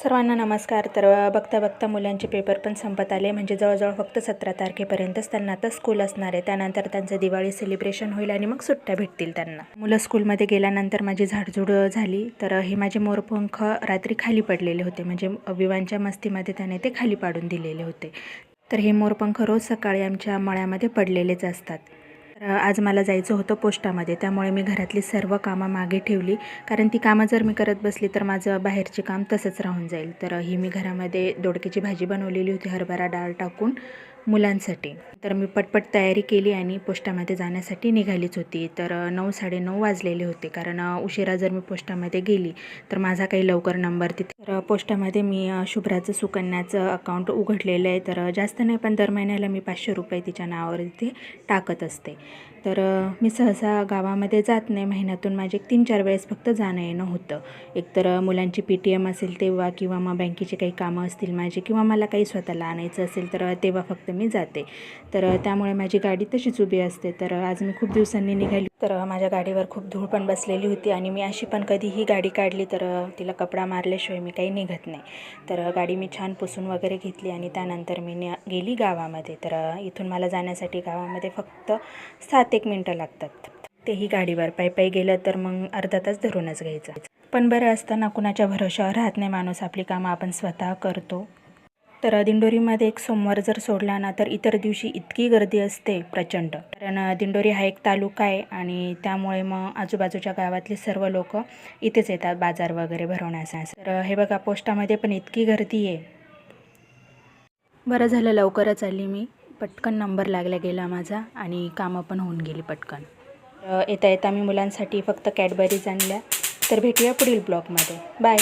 सर्वांना नमस्कार. तर बघता बघता मुलांचे पेपर पण संपत आले. म्हणजे जवळजवळ फक्त 17 तारखेपर्यंतच त्यांना आता स्कूल असणार आहे. त्यानंतर त्यांचं दिवाळी सेलिब्रेशन होईल आणि मग सुट्ट्या भेटतील त्यांना. मुलं स्कूलमध्ये गेल्यानंतर माझी झाडझूड झाली. तर हे माझे मोरपंख रात्री खाली पडलेले होते. म्हणजे विवांच्या मस्तीमध्ये त्याने ते खाली पाडून दिलेले होते. तर हे मोरपंख रोज सकाळी आमच्या मळ्यामध्ये पडलेलेच असतात. तर आज मला जायचं होतं पोस्टामध्ये, त्यामुळे मी घरातली सर्व कामं मागे ठेवली. कारण ती कामं जर मी करत बसली तर माझं बाहेरचे काम तसंच राहून जाईल. तर ही मी घरामध्ये दोडक्याची भाजी बनवलेली होती हरभरा डाळ टाकून मुलांसाठी. तर मी पटपट तयारी केली आणि पोस्टामध्ये जाण्यासाठी निघालीच होती. तर 9 साडेनऊ वाजलेले होते. कारण उशिरा जर मी पोस्टामध्ये गेली तर माझा काही लवकर नंबर तिथे. तर पोस्टामध्ये मी शुभ्राचं सुकन्याचं अकाउंट उघडलेलं आहे. तर जास्त नाही, पण दर महिन्याला मी 500 रुपये तिच्या नावावर इथे टाकत असते. तर मी सहसा गावामध्ये जात नाही. महिन्यातून माझे 3-4 वेळेस फक्त जाणं येणं होतं. एकतर मुलांची PTM असेल तेव्हा, किंवा मग बँकेची काही कामं असतील माझी, किंवा मला काही स्वतःला आणायचं असेल तर तेव्हा फक्त मी जाते. तर त्यामुळे माझी गाडी तशीच उभी असते. तर आज मी खूप दिवसांनी निघाली. तर माझ्या गाडीवर खूप धूळ पण बसलेली होती आणि मी अशी पण कधीही गाडी काढली तर तिला कपडा मारल्याशिवाय मी काही निघत नाही. तर गाडी मी छान पुसून वगैरे घेतली आणि त्यानंतर मी गेली गावामध्ये. तर इथून मला जाण्यासाठी गावामध्ये फक्त 7-1 मिनटं लागतात. तेही गाडीवर. पायी गेलं तर मग अर्धा तास धरूनच घ्यायचं. पण बरं असतं ना, कुणाच्या भरोशावर राहत नाही माणूस. आपली कामं आपण स्वतः करतो. तर दिंडोरीमध्ये एक सोमवार जर सोडला ना तर इतर दिवशी इतकी गर्दी असते प्रचंड. कारण दिंडोरी हा एक तालुका आहे आणि त्यामुळे मग आजूबाजूच्या गावातले सर्व लोक इथेच येतात बाजार वगैरे भरवण्यासाठी. तर हे बघा, पोस्टामध्ये पण इतकी गर्दी आहे. बरं झालं लवकरच आली मी. पटकन नंबर लागला गेला माझा आणि कामं पण होऊन गेली पटकन. येता येता मी मुलांसाठी फक्त कॅडबरीज आणल्या. तर भेटूया पुढील ब्लॉगमध्ये. बाय.